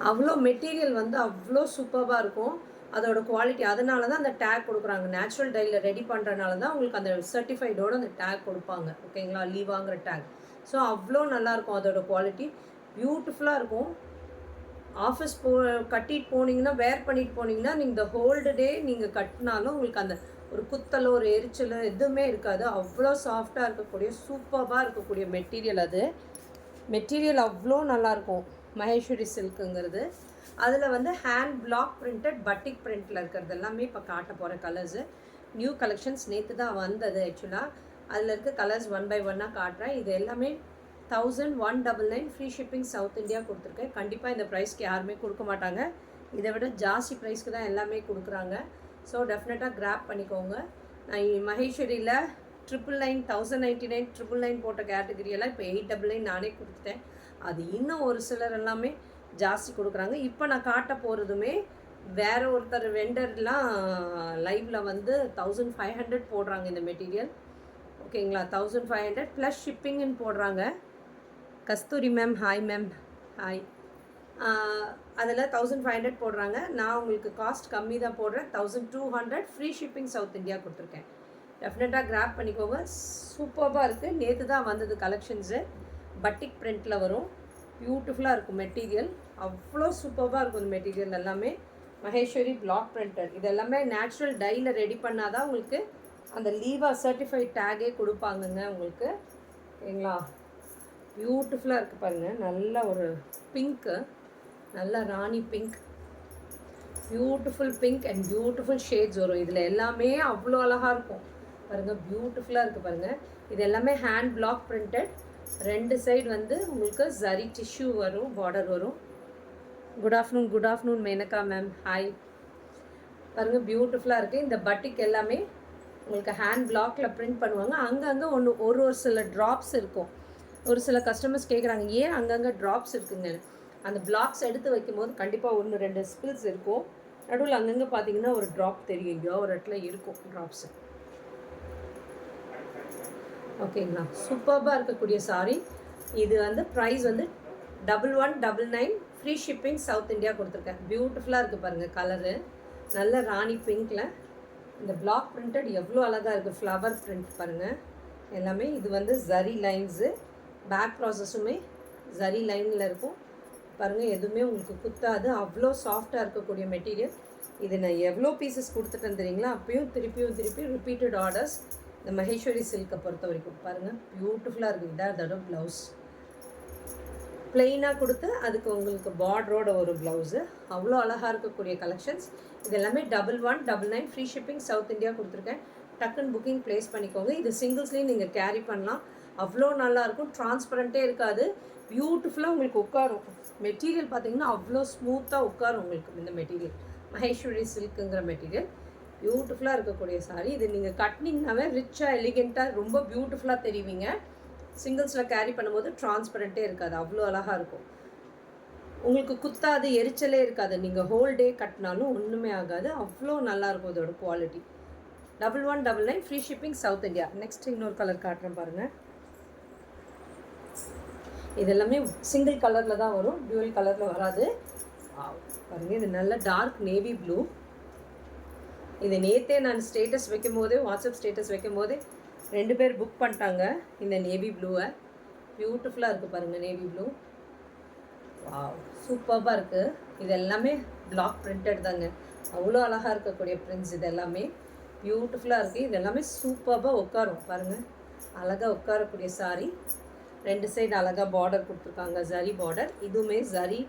அவ்வளோ மெட்டீரியல் வந்து அவ்வளோ சூப்பராக இருக்கும். அதோட குவாலிட்டி அதனால தான் அந்த டேக் கொடுக்குறாங்க. நேச்சுரல் டையில் ரெடி பண்ணுறனால தான் உங்களுக்கு அந்த சர்டிஃபைடோட அந்த டேக் கொடுப்பாங்க. ஓகேங்களா? லீவாங்கிற டேக். ஸோ அவ்வளோ நல்லாயிருக்கும் அதோட குவாலிட்டி. பியூட்டிஃபுல்லாக இருக்கும். ஆஃபீஸ் கட்டிட்டு போனீங்கன்னா, வேர் பண்ணிட்டு போனீங்கன்னா, நீங்கள் ஹோல்டு டே நீங்கள் கட்டினாலும் உங்களுக்கு அந்த ஒரு குத்தலோ ஒரு எரிச்சலோ எதுவுமே இருக்காது. அவ்வளோ சாஃப்டாக இருக்கக்கூடிய சூப்பராக இருக்கக்கூடிய மெட்டீரியல் அது. மெட்டீரியல் அவ்வளோ நல்லாயிருக்கும் மகேஸ்வரி சில்க்குங்கிறது. அதில் வந்து ஹேண்ட் பிளாக் பிரிண்டட் பட்டிக் பிரிண்டில் இருக்கிறது எல்லாமே இப்போ காட்ட போகிற கலர்ஸு. நியூ கலெக்ஷன்ஸ் நேற்று தான் வந்தது ஆக்சுவலாக. அதில் இருக்க கலர்ஸ் 1 by 1 காட்டுறேன். இது எல்லாமே 1199 ஃப்ரீ ஷிப்பிங் சவுத் இந்தியா கொடுத்துருக்கேன். கண்டிப்பாக இந்த ப்ரைஸ்க்கு யாருமே கொடுக்க மாட்டாங்க. இதை விட ஜாஸ்தி ப்ரைஸ்க்கு தான் எல்லாமே கொடுக்குறாங்க. ஸோ டெஃபினட்டாக கிராப் பண்ணிக்கோங்க. நான் மகேஸ்வரியில் 999 1099 999 போட்ட கேட்டகிரியெல்லாம் இப்போ 899 நானே கொடுத்துட்டேன். அது இன்னும் ஒரு சிலர் எல்லாமே ஜாஸ்தி கொடுக்குறாங்க. இப்போ நான் காட்ட போகிறதுமே வேறு ஒருத்தர் வெண்டர்லாம் லைவில் வந்து 1500 போடுறாங்க இந்த மெட்டீரியல். ஓகேங்களா? 1500 ப்ளஸ் ஷிப்பிங்குன்னு போடுறாங்க. கஸ்தூரி மேம் ஹாய் மேம் ஹாய். அதில் 1500 போடுறாங்க. நான் உங்களுக்கு காஸ்ட் கம்மி தான் போடுறேன். 1200 ஃப்ரீ ஷிப்பிங் சவுத் இந்தியா கொடுத்துருக்கேன். டெஃபினட்டாக கிராப் பண்ணிக்கோங்க. சூப்பராக இருக்குது. நேற்று தான் வந்தது கலெக்ஷன்ஸு. பட்டிக் பிரிண்டில் வரும். பியூட்டிஃபுல்லாக இருக்கும் மெட்டீரியல். அவ்வளோ சூப்பராக இருக்கும் இந்த மெட்டீரியல் எல்லாமே. Maheshwari block printed. இது எல்லாமே நேச்சுரல் டையில் ரெடி பண்ணால் தான் உங்களுக்கு அந்த லீவா சர்டிஃபைட் டேகே கொடுப்பாங்கங்க உங்களுக்கு. ஓகேங்களா? பியூட்டிஃபுல்லாக இருக்குது பாருங்கள். நல்ல ஒரு பிங்க்கு, நல்ல rani pink, beautiful pink and beautiful shades வரும். இதில் எல்லாமே அவ்வளோ அழகாக இருக்கும் பாருங்கள். பியூட்டிஃபுல்லாக இருக்குது பாருங்கள். இது எல்லாமே ஹேண்ட் பிளாக் பிரிண்டட். 2 சைடு வந்து உங்களுக்கு ஜரி டிஷ்யூ வரும், பார்டர் வரும். Good afternoon Menaka ma'am hi. பாருங்கள் பியூட்டிஃபுல்லாக இருக்குது. இந்த பட்டிக் எல்லாமே உங்களுக்கு ஹேண்ட் பிளாக்கில் பிரிண்ட் பண்ணுவாங்க. அங்கங்கே ஒரு சில ட்ராப்ஸ் இருக்கும். ஒரு சில கஸ்டமர்ஸ் கேட்குறாங்க ஏன் அங்கங்கே ட்ராப்ஸ் இருக்குங்க. அந்த பிளாக்ஸ் எடுத்து வைக்கும்போது கண்டிப்பாக 1-2 ஸ்பில்ஸ் இருக்கும். நடுவில் அங்கங்கே பார்த்தீங்கன்னா ஒரு ட்ராப் தெரியும். எங்கேயோ ஒரு இடத்துல இருக்கும் ட்ராப்ஸு. ஓகேங்களா? சூப்பராக இருக்கக்கூடிய சாரீ. இது வந்து ப்ரைஸ் வந்து 1199 ஃப்ரீ ஷிப்பிங் சவுத் இந்தியா கொடுத்துருக்கேன். பியூட்டிஃபுல்லாக இருக்குது பாருங்கள் கலரு. நல்ல ராணி பிங்க்கில் இந்த பிளாக் பிரிண்டட் எவ்வளோ அழகாக இருக்குது. ஃப்ளவர் பிரிண்ட் பாருங்கள் எல்லாமே. இது வந்து ஜரி லைன்ஸு. பேக் ப்ராசஸுமே ஜரி லைனில் இருக்கும் பாருங்கள். எதுவுமே உங்களுக்கு குத்தாது. அவ்வளோ சாஃப்டாக இருக்கக்கூடிய மெட்டீரியல். இது நான் எவ்வளோ பீசஸ் கொடுத்துட்டேன் தெரியுங்களா? அப்பயும் திருப்பி ரிப்பீட்டட் ஆர்டர்ஸ். இந்த மகேஸ்வரி சில்கை பொறுத்த வரைக்கும் பாருங்கள் பியூட்டிஃபுல்லாக இருக்குது. இதான் அதோட ப்ளவுஸ் ப்ளெயினாக கொடுத்து அதுக்கு உங்களுக்கு பார்டரோட ஒரு ப்ளவுஸு. அவ்வளோ அழகாக இருக்கக்கூடிய கலெக்ஷன்ஸ். இது எல்லாமே 1199 ஃப்ரீ ஷிப்பிங் சவுத் இந்தியா கொடுத்துருக்கேன். டக்குன்னு புக்கிங் ப்ளேஸ் பண்ணிக்கோங்க. இது சிங்கிள்ஸ்லேயும் நீங்கள் கேரி பண்ணலாம். அவ்வளோ நல்லாயிருக்கும். டிரான்ஸ்பரண்ட்டே இருக்காது. பியூட்டிஃபுல்லாக உங்களுக்கு உட்காரும். மெட்டீரியல் பார்த்திங்கன்னா அவ்வளோ ஸ்மூத்தாக உட்காரும் உங்களுக்கு இந்த மெட்டீரியல். மகேஸ்வரி சில்க்குங்கிற மெட்டீரியல் பியூட்டிஃபுல்லாக இருக்கக்கூடிய சாரீ. இது நீங்கள் கட்டினீங்கன்னாவே ரிச்சாக எலிகெண்ட்டாக ரொம்ப பியூட்டிஃபுல்லாக தெரிவிங்க. சிங்கிள்ஸில் கேரி பண்ணும்போது டிரான்ஸ்பரண்ட்டே இருக்காது. அவ்வளோ அழகாக இருக்கும். உங்களுக்கு குத்தாது, எரிச்சலே இருக்காது. நீங்கள் ஹோல் டே கட்டினாலும் ஒன்றுமே ஆகாது. அவ்வளோ நல்லாயிருக்கும் இதோட quality. 1199 free shipping south India. Next இன்னொரு கலர் காட்டுறேன் பாருங்கள். இது எல்லாமே சிங்கிள் கலரில் தான் வரும். டியூவல் கலரில் வராது. பாருங்கள் இது நல்ல டார்க் நேவி ப்ளூ. இது நேற்றே நான் ஸ்டேட்டஸ் வைக்கும் போதே, வாட்ஸ்அப் ஸ்டேட்டஸ் வைக்கும் போதே 2 பேர் புக் பண்ணிட்டாங்க இந்த நேவி ப்ளூவை. பியூட்டிஃபுல்லாக இருக்குது பாருங்கள் நேவி ப்ளூ. வாவ் சூப்பராக இருக்குது. இது எல்லாமே பிளாக் பிரிண்டட் தாங்க. அவ்வளோ அழகாக இருக்கக்கூடிய பிரிண்ட்ஸ். இது எல்லாமே பியூட்டிஃபுல்லாக இருக்குது. இது எல்லாமே சூப்பராக உட்காரும் பாருங்கள். அழகாக உட்காரக்கூடிய சாரீ. 2 சைடு அழகாக பார்டர் கொடுத்துருக்காங்க, ஜரி பார்டர். இதுவுமே ஜரி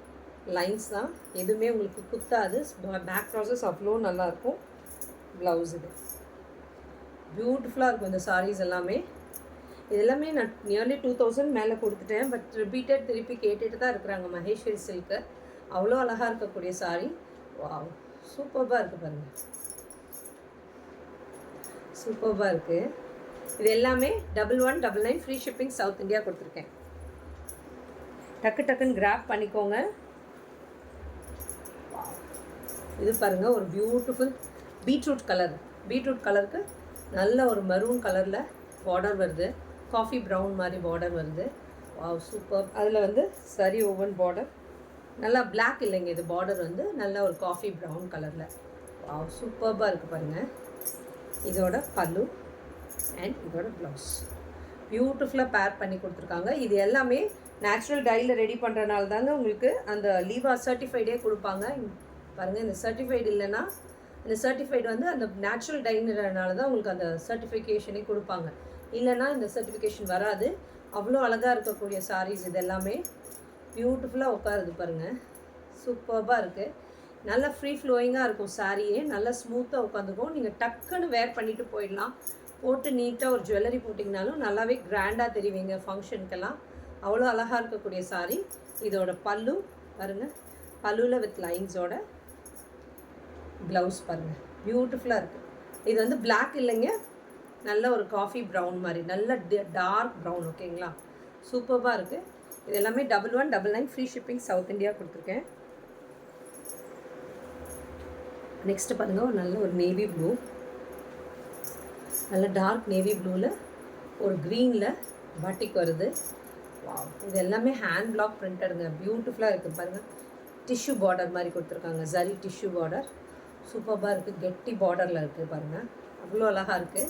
லைன்ஸ் தான். எதுவுமே உங்களுக்கு குத்தாது. பேக் ப்ராசஸ் அவ்வளோ நல்லாயிருக்கும். ப்ளவுஸ் இது பியூட்டிஃபுல்லாக இருக்கும் இந்த சாரீஸ் எல்லாமே. இது எல்லாமே நான் நியர்லி 2000 மேலே கொடுத்துட்டேன். பட் ரிப்பீட்டட் திருப்பி கேட்டுட்டு தான் இருக்கிறாங்க மகேஸ்வரி சில்க்கு. அவ்வளோ அழகாக இருக்கக்கூடிய சாரீ. வாவ் சூப்பராக இருக்குது பாருங்கள். சூப்பராக இருக்குது. இது எல்லாமே 1199 ஃப்ரீ ஷிப்பிங் சவுத் இந்தியா கொடுத்துருக்கேன். டக்குன்னு கிராப் பண்ணிக்கோங்க. இது பாருங்கள் ஒரு பியூட்டிஃபுல் பீட்ரூட் கலருக்கு நல்ல ஒரு மரூன் கலரில் பார்டர் வருது. காஃபி ப்ரௌன் மாதிரி பார்டர் வருது. Wow super. அதில் வந்து சரி ஓவன் பார்டர் நல்லா பிளாக் இல்லைங்க, இது பார்டர் வந்து நல்லா ஒரு காஃபி ப்ரௌன் கலரில். சூப்பர்பாக இருக்குது பாருங்கள். இதோட பல்லு அண்ட் இதோட ப்ளவுஸ் பியூட்டிஃபுல்லாக பேர் பண்ணி கொடுத்துருக்காங்க. இது எல்லாமே நேச்சுரல் டையில் ரெடி பண்ணுறனால தாங்க உங்களுக்கு அந்த லீவா சர்டிஃபைடே கொடுப்பாங்க. பாருங்கள், இந்த சர்டிஃபைடு இல்லைன்னா, இந்த சர்டிஃபைடு வந்து அந்த நேச்சுரல் டைங்கிறனால தான் உங்களுக்கு அந்த சர்டிஃபிகேஷனே கொடுப்பாங்க. இல்லைன்னா இந்த சர்டிஃபிகேஷன் வராது. அவ்வளோ அழகாக இருக்கக்கூடிய சாரீஸ் இது எல்லாமே பியூட்டிஃபுல்லாக உட்காருது பாருங்கள். சூப்பர்பாக இருக்குது. நல்லா ஃப்ரீ ஃப்ளோயிங்காக இருக்கும் சாரியே. நல்லா ஸ்மூத்தாக உட்காந்துக்கும். நீங்கள் டக்குன்னு வேர் பண்ணிவிட்டு போயிடலாம். போட்டு நீட்டாக ஒரு ஜுவல்லரி போட்டிங்கனாலும் நல்லாவே கிராண்டாக தெரிவிங்க ஃபங்க்ஷனுக்கெல்லாம். அவ்வளோ அழகாக இருக்கக்கூடிய சாரீ. இதோட பல்லு பாருங்கள், பல்லுவில் வித் லைன்ஸோட ப்ளவுஸ் பாருங்கள், பியூட்டிஃபுல்லாக இருக்குது. இது வந்து பிளாக் இல்லைங்க, நல்ல ஒரு காஃபி ப்ரௌன் மாதிரி, நல்ல டார்க் ப்ரௌன். ஓகேங்களா, சூப்பராக இருக்குது. இது எல்லாமே 1199 ஃப்ரீ ஷிப்பிங் சவுத் இந்தியா கொடுத்துருக்கேன். நெக்ஸ்ட்டு பாருங்கள், ஒரு நல்ல ஒரு நேவி ப்ளூ, நல்ல டார்க் நேவி ப்ளூவில் ஒரு க்ரீனில் பாட்டிக் வருது. வாவ், இது எல்லாமே ஹேண்ட் பிளாக் பிரிண்டடுங்க, பியூட்டிஃபுல்லாக இருக்குது பாருங்கள். டிஷ்யூ பார்டர் மாதிரி கொடுத்துருக்காங்க, ஜரி டிஷ்யூ பார்டர். சூப்பராக இருக்குது, கெட்டி பார்டரில் இருக்குது பாருங்கள். அவ்வளோ அழகாக இருக்குது.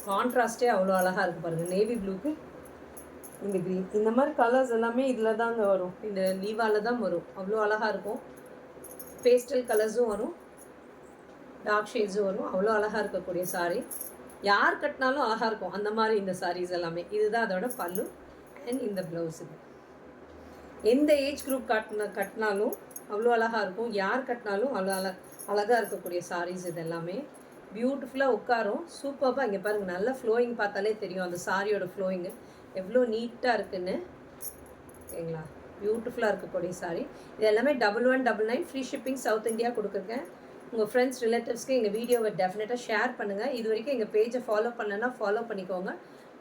கான்ட்ராஸ்டே அவ்வளோ அழகாக இருக்குது பாருங்கள். நேவி ப்ளூக்கு இந்த க்ரீன், இந்த மாதிரி கலர்ஸ் எல்லாமே இதில் தாங்க வரும், இந்த லீவாவில் தான் வரும். அவ்வளோ அழகாக இருக்கும். பேஸ்டல் கலர்ஸும் வரும், டார்க் ஷேட்ஸும் வரும். அவ்வளோ அழகாக இருக்கக்கூடிய சாரீ, யார் கட்டினாலும் அழகாக இருக்கும் அந்த மாதிரி இந்த சாரீஸ் எல்லாமே. இதுதான் அதோட பல்லு அண்ட் இந்த ப்ளவுஸ். இது எந்த ஏஜ் குரூப் கட்டினாலும் அவ்வளோ அழகாக இருக்கும். யார் கட்டினாலும் அவ்வளோ அழகாக இருக்கக்கூடிய சாரீஸ் இது எல்லாமே. பியூட்டிஃபுல்லாக உட்காரும், சூப்பராக. இங்கே பாருங்கள், நல்ல ஃப்ளோயிங் பார்த்தாலே தெரியும் அந்த சாரியோட ஃப்ளோயிங்கு எவ்வளோ நீட்டாக இருக்குன்னு. ஓகேங்களா, பியூட்டிஃபுல்லாக இருக்கக்கூடிய சாரீ. இது எல்லாமே 1199 ஃப்ரீ ஷிப்பிங் சவுத் இந்தியா கொடுக்குறேன். உங்கள் ஃப்ரெண்ட்ஸ் ரிலேட்டிவ்ஸ்க்கு எங்கள் வீடியோவை டெஃபினட்டாக ஷேர் பண்ணுங்கள். இது வரைக்கும் எங்கள் பேஜை ஃபாலோ பண்ணலன்னா ஃபாலோ பண்ணிக்கோங்க.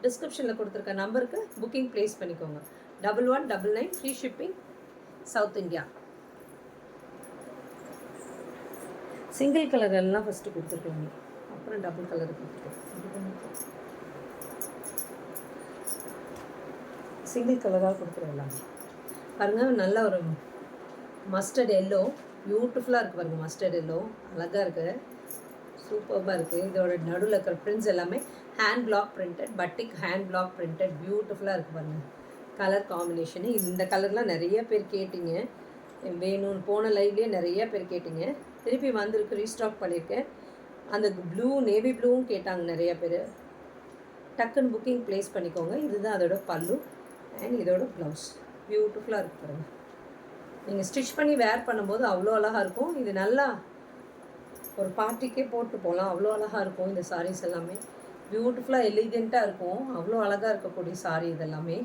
டிஸ்கிரிப்ஷனில் கொடுத்துருக்க நம்பருக்கு புக்கிங் ப்ளேஸ் பண்ணிக்கோங்க. 1199 free shipping south India. Single colour எல்லாம் ஃபஸ்ட்டு கொடுத்துருக்கோங்க, அப்புறம் டபுள் கலர் கொடுத்துருக்கோம். சிங்கிள் கலராக கொடுத்துருவோம் பாருங்கள். நல்ல ஒரு மஸ்டர்ட் எல்லோ, பியூட்டிஃபுல்லாக இருக்குது பாருங்கள். மஸ்டர்ட் எல்லோ அழகாக இருக்குது, சூப்பராக இருக்குது. இதோட நடுவில் இருக்கிற பிரிண்ட்ஸ் எல்லாமே hand black printed, பட்டிக் hand black printed, பியூட்டிஃபுல்லாக இருக்குது பாருங்கள். கலர் காம்பினேஷனு இந்த கலர்லாம் நிறைய பேர் கேட்டிங்க, வேணும்னு போன லைவ்லேயே நிறைய பேர் கேட்டிங்க. திருப்பி வந்திருக்கு, ரீஸ்டாக் பண்ணியிருக்கேன். அந்த ப்ளூ நேவி ப்ளூவும் கேட்டாங்க நிறைய பேர். டக்குன்னு புக்கிங் ப்ளேஸ் பண்ணிக்கோங்க. இதுதான் அதோட பல்லு அண்ட் இதோட ப்ளவுஸ். பியூட்டிஃபுல்லாக இருக்குது பாருங்கள். நீங்கள் ஸ்டிச் பண்ணி வேர் பண்ணும்போது அவ்வளோ அழகாக இருக்கும். இது நல்லா ஒரு பார்ட்டிக்கே போட்டு போகலாம், அவ்வளோ அழகாக இருக்கும். இந்த சாரீஸ் எல்லாமே பியூட்டிஃபுல்லாக எலிகெண்ட்டாக இருக்கும். அவ்வளோ அழகாக இருக்கக்கூடிய சாரீ இதெல்லாமே.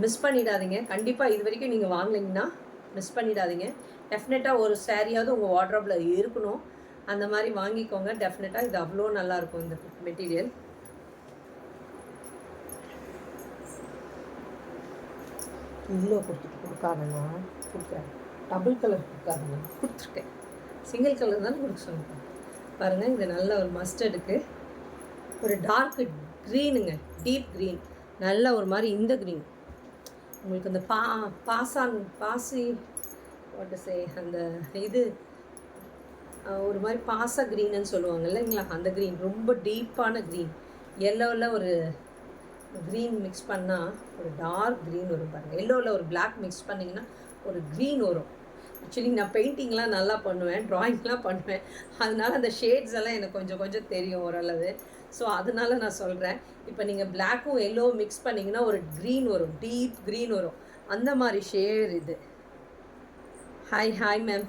மிஸ் பண்ணிடாதீங்க கண்டிப்பாக. இது வரைக்கும் நீங்கள் வாங்கினீங்கன்னா மிஸ் பண்ணிடாதீங்க. டெஃபினட்டாக ஒரு சாரியாவது உங்கள் வார்ட்ரோப்பில் இருக்கணும், அந்த மாதிரி வாங்கிக்கோங்க டெஃபினட்டாக. இது அவ்வளோ நல்லாயிருக்கும் இந்த மெட்டீரியல். இவ்வளோ கொடுக்காதுங்க, கொடுக்குறேன். டபுள் கலர் கொடுக்காதுங்க, கொடுத்துருக்கேன். சிங்கிள் கலர் தானே கொடுக்க சொல்லுங்கள். பாருங்கள், இது நல்ல ஒரு மஸ்டர்டுக்கு ஒரு டார்க் க்ரீனுங்க, டீப் க்ரீன், நல்ல ஒரு மாதிரி இந்த க்ரீன் உங்களுக்கு இந்த பாசி வாட் சே அந்த இது ஒரு மாதிரி பாசா க்ரீனுன்னு சொல்லுவாங்க இல்லைங்களா, அந்த க்ரீன் ரொம்ப டீப்பான க்ரீன். எல்லோவில் ஒரு க்ரீன் மிக்ஸ் பண்ணால் ஒரு டார்க் க்ரீன் வரும் பாருங்கள். எல்லோவில் ஒரு பிளாக் மிக்ஸ் பண்ணிங்கன்னா ஒரு க்ரீன் வரும். ஆக்சுவலி நான் பெயிண்டிங்லாம் நல்லா பண்ணுவேன், ட்ராயிங்லாம் பண்ணுவேன். அதனால் அந்த ஷேட்ஸ் எல்லாம் எனக்கு கொஞ்சம் கொஞ்சம் தெரியும் ஓரளவு. ஸோ அதனால நான் சொல்கிறேன். இப்போ நீங்கள் பிளாக்கும் எல்லோவும் மிக்ஸ் பண்ணிங்கன்னா ஒரு க்ரீன் வரும், டீப் க்ரீன் வரும். அந்த மாதிரி ஷேட் இது. Hi ma'am.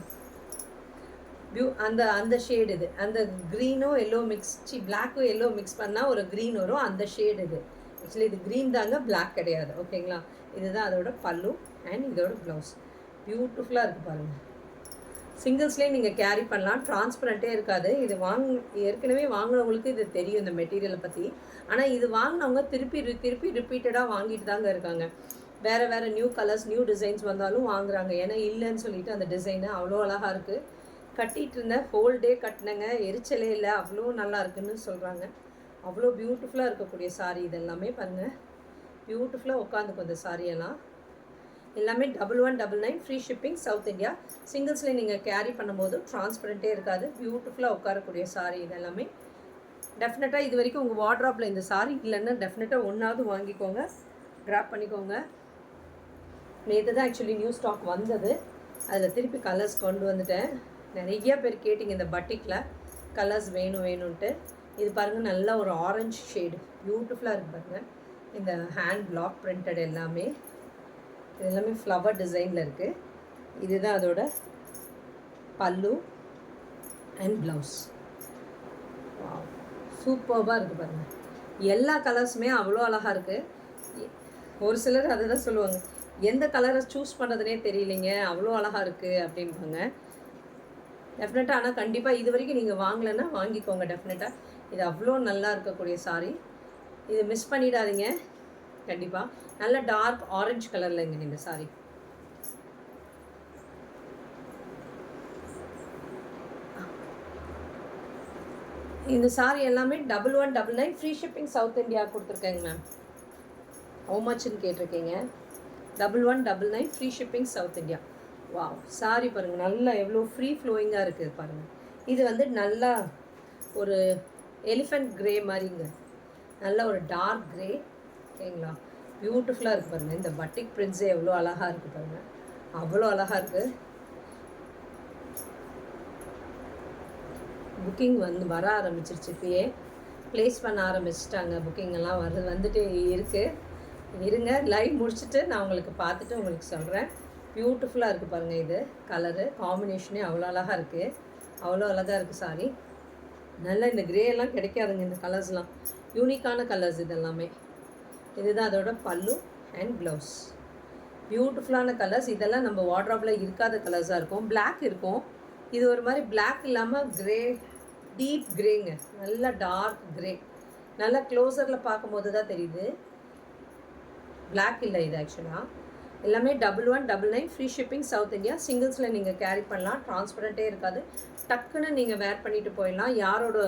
அந்த ஷேடு இது. அந்த க்ரீனும் எல்லோ மிக்ஸ் பிளாக்கும் எல்லோ மிக்ஸ் பண்ணால் ஒரு க்ரீன் வரும், அந்த ஷேடு இது. ஆக்சுவலி இது க்ரீன் தாங்க, பிளாக் கிடையாது. ஓகேங்களா, இதுதான் அதோட பல்லு அண்ட் இதோட ப்ளவுஸ். பியூட்டிஃபுல்லாக இருக்குது பாருங்கள். சிங்கிள்ஸ்லேயே நீங்கள் கேரி பண்ணலாம், டிரான்ஸ்பரண்ட்டே இருக்காது. இது ஏற்கனவே வாங்கினவங்களுக்கு இது தெரியும் இந்த மெட்டீரியலை பற்றி. ஆனால் இது வாங்கினவங்க திருப்பி ரிப்பீட்டடாக வாங்கிட்டு தாங்க இருக்காங்க. வேறு நியூ கலர்ஸ் நியூ டிசைன்ஸ் வந்தாலும் வாங்குறாங்க. ஏன்னா இல்லைன்னு சொல்லிட்டு அந்த டிசைனு அவ்வளோ அழகாக இருக்குது. கட்டிகிட்டு இருந்தேன், ஹோல் டே கட்டினேங்க, எரிச்சலே இல்லை, அவ்வளோ நல்லா இருக்குன்னு சொல்கிறாங்க. அவ்வளோ பியூட்டிஃபுல்லாக இருக்கக்கூடிய சாரீ இது எல்லாமே பாருங்கள். பியூட்டிஃபுல்லாக உட்காந்துக்கும் இந்த சாரியெல்லாம். எல்லாமே 1199 ஃப்ரீ ஷிப்பிங் சவுத் இந்தியா. சிங்கிள்ஸில் நீங்கள் கேரி பண்ணும்போது டிரான்ஸ்பரண்ட்டே இருக்காது. பியூட்டிஃபுல்லாக உட்காரக்கூடிய சாரீ இது எல்லாமே. டெஃபினட்டாக இது வரைக்கும் உங்கள் வார்ட்ராப்பில் இந்த சாரீ இல்லைன்னா டெஃபினட்டாக ஒன்றாவது வாங்கிக்கோங்க, ட்ராப் பண்ணிக்கோங்க. நேற்று தான் ஆக்சுவலி நியூ ஸ்டாக் வந்தது, அதில் திருப்பி கலர்ஸ் கொண்டு வந்துட்டேன். நிறைய பேர் கேட்டிங்க இந்த பட்டிக்கில் கலர்ஸ் வேணும்ன்ட்டு. இது பாருங்கள், நல்ல ஒரு ஆரஞ்சு ஷேடு பியூட்டிஃபுல்லாக இருக்குது பாருங்கள். இந்த ஹேண்ட் பிளாக் பிரிண்டட் எல்லாமே, இது எல்லாமே ஃப்ளவர் டிசைனில் இருக்குது. இதுதான் அதோட பல்லு அண்ட் ப்ளவுஸ். சூப்பர்பாக இருக்குது பாருங்கள். எல்லா கலர்ஸுமே அவ்வளோ அழகாக இருக்குது. ஒரு சிலர் அதை தான் சொல்லுவாங்க, எந்த கலரை சூஸ் பண்ணுறதுனே தெரியலைங்க, அவ்வளோ அழகாக இருக்குது அப்படின்பாங்க. டெஃபினட்டாக ஆனால் கண்டிப்பாக இது வரைக்கும் நீங்கள் வாங்கலைன்னா வாங்கிக்கோங்க டெஃபினட்டாக. இது அவ்வளோ நல்லா இருக்கக்கூடிய சாரீ, இது மிஸ் பண்ணிடாதீங்க கண்டிப்பாக. நல்ல டார்க் ஆரஞ்சு கலரில் இங்கே இந்த சாரீ. இந்த சாரீ எல்லாமே 1199 ஃப்ரீ ஷிப்பிங் சவுத் இந்தியா கொடுத்துருக்கேங்க மேம். ஹவு மச்ன்னு கேட்டிருக்கீங்க. 1199 free shipping south India. Wow, sari பாருங்கள், நல்லா எவ்வளோ ஃப்ரீ ஃப்ளோயிங்காக இருக்குது பாருங்கள். இது வந்து நல்லா ஒரு எலிஃபெண்ட் க்ரே மாதிரிங்க, நல்ல ஒரு டார்க் க்ரே. ஓகேங்களா, பியூட்டிஃபுல்லாக இருக்குது பாருங்கள். இந்த பட்டிக் பிரிண்ட்ஸே எவ்வளோ அழகாக இருக்குது பாருங்கள், அவ்வளோ அழகாக இருக்குது. புக்கிங் வர ஆரம்பிச்சிருச்சு, இப்போயே ப்ளேஸ் பண்ண ஆரம்பிச்சிட்டாங்க. புக்கிங் எல்லாம் வந்துட்டு இருக்குது. இருங்க, லைவ் முடிச்சுட்டு நான் உங்களுக்கு பார்த்துட்டு உங்களுக்கு சொல்கிறேன். பியூட்டிஃபுல்லாக இருக்குது பாருங்கள். இது கலரு காம்பினேஷனே அவ்வளோ அழகாக இருக்குது, அவ்வளோ அழகாக இருக்குது சாரி. நல்லா இந்த க்ரே எல்லாம் கிடைக்காதுங்க, இந்த கலர்ஸ்லாம் யூனிக்கான கலர்ஸ் இதெல்லாமே. இதுதான் அதோட பல்லு அண்ட் ப்ளவுஸ். பியூட்டிஃபுல்லான கலர்ஸ். இதெல்லாம் நம்ம வார்ட்ராப்பில் இருக்காத கலர்ஸாக இருக்கும். பிளாக் இருக்கும், இது ஒரு மாதிரி பிளாக் இல்லாமல் க்ரே, டீப் க்ரேங்க, நல்லா டார்க் க்ரே. நல்லா க்ளோஸரில் பார்க்கும்போது தான் தெரியுது, பிளாக் இல்லை இது. ஆக்சுவலாக எல்லாமே 1199 ஃப்ரீ ஷிப்பிங் சவுத் இந்தியா. சிங்கிள்ஸில் நீங்கள் கேரி பண்ணலாம், டிரான்ஸ்பரண்ட்டே இருக்காது. டக்குன்னு நீங்கள் வேர் பண்ணிட்டு போயிடலாம், யாரோட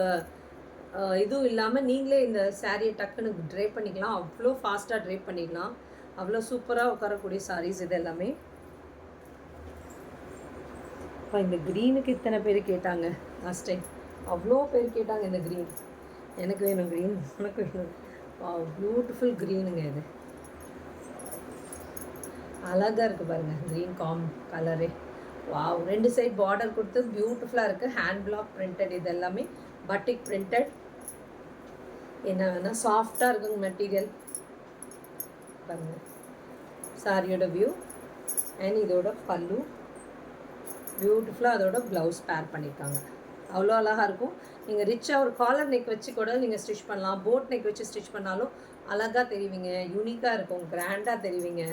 இதுவும் இல்லாமல் நீங்களே இந்த சாரியை டக்குன்னு ட்ரேப் பண்ணிக்கலாம். அவ்வளோ ஃபாஸ்ட்டாக ட்ரேப் பண்ணிடலாம், அவ்வளோ சூப்பராக உட்காரக்கூடிய சாரீஸ் இது எல்லாமே. இப்போ இந்த க்ரீனுக்கு இத்தனை பேர் கேட்டாங்க லாஸ்ட் டைம், அவ்வளோ பேர் கேட்டாங்க இந்த க்ரீன். எனக்கு வேணும் க்ரீன், உனக்கு வேணும். பியூட்டிஃபுல் க்ரீனுங்க இது, அழகாக இருக்குது பாருங்கள். க்ரீன் கலரே வாவ். 2 சைட் பார்டர் கொடுத்து பியூட்டிஃபுல்லாக இருக்குது. ஹேண்ட் பிளாக் பிரிண்டட், இது எல்லாமே பட்டிக் பிரிண்டட். என்ன வேணால் சாஃப்டாக இருக்குங்க மெட்டீரியல் பாருங்கள். சாரியோட வியூ அண்ட் இதோட பல்லு பியூட்டிஃபுல்லாக, அதோட ப்ளவுஸ் பேர் பண்ணியிருக்காங்க. அவ்வளோ அழகாக இருக்கும். நீங்கள் ரிச்சாக ஒரு காலர் நெக் வச்சு கூட நீங்கள் ஸ்டிச் பண்ணலாம், போட் நெக் வச்சு ஸ்டிச் பண்ணாலும் அழகாக தெரிவிங்க, யூனிக்காக இருக்கும், கிராண்டாக தெரிவிங்க,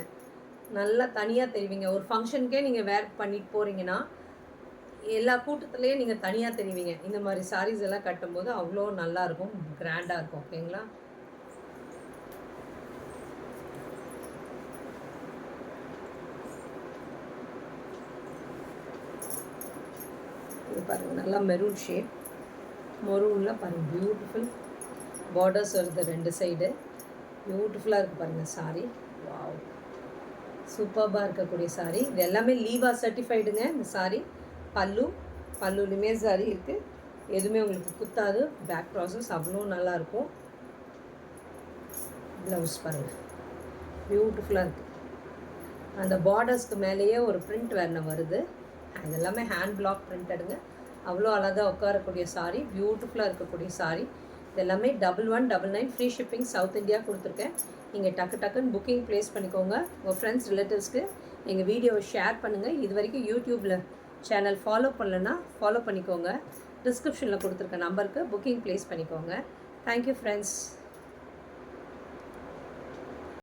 நல்லா தனியாக தெரிவிங்க. ஒரு ஃபங்க்ஷனுக்கே நீங்கள் வேர் பண்ணிட்டு போகிறீங்கன்னா எல்லா கூட்டத்துலேயும் நீங்கள் தனியாக தெரிவிங்க. இந்த மாதிரி சாரீஸ் எல்லாம் கட்டும்போது அவ்வளோ நல்லாயிருக்கும், கிராண்டாக இருக்கும். ஓகேங்களா, இது பாருங்கள், நல்லா மெரூன் ஷேட், மெரூனில் பாருங்கள் பியூட்டிஃபுல் பார்டர்ஸ் வருது 2 சைடு. பியூட்டிஃபுல்லாக இருக்குது பாருங்கள் சாரீ. வாவ், சூப்பர்பாக இருக்கக்கூடிய சாரீ. இது எல்லாமே லீவா சர்டிஃபைடுங்க இந்த சாரீ. பல்லுலையுமே சாரீ இருக்குது, எதுவுமே உங்களுக்கு குத்தாது. பேக் ப்ராசஸ் அவ்வளோ நல்லாயிருக்கும். ப்ளவுஸ் பாருங்கள் பியூட்டிஃபுல்லாக இருக்குது. அந்த பார்டர்ஸ்க்கு மேலேயே ஒரு பிரிண்ட் வேறு வருது. அது எல்லாமே ஹேண்ட் பிளாக் பிரிண்டடுங்க, அவ்வளோ அழகாக உட்காரக்கூடிய சாரீ, பியூட்டிஃபுல்லாக இருக்கக்கூடிய சாரீ. இது எல்லாமே 1199 ஃப்ரீ ஷிப்பிங் சவுத் இந்தியா கொடுத்துருக்கேன். நீங்கள் டக்குன்னு புக்கிங் ப்ளேஸ் பண்ணிக்கோங்க. உங்கள் ஃப்ரெண்ட்ஸ் ரிலேட்டிவ்ஸ்க்கு எங்கள் வீடியோவை ஷேர் பண்ணுங்கள். இது வரைக்கும் யூடியூப்பில் சேனல் ஃபாலோ பண்ணலன்னா ஃபாலோ பண்ணிக்கோங்க. டிஸ்கிரிப்ஷனில் கொடுத்துருக்க நம்பருக்கு புக்கிங் ப்ளேஸ் பண்ணிக்கோங்க. Thank you friends.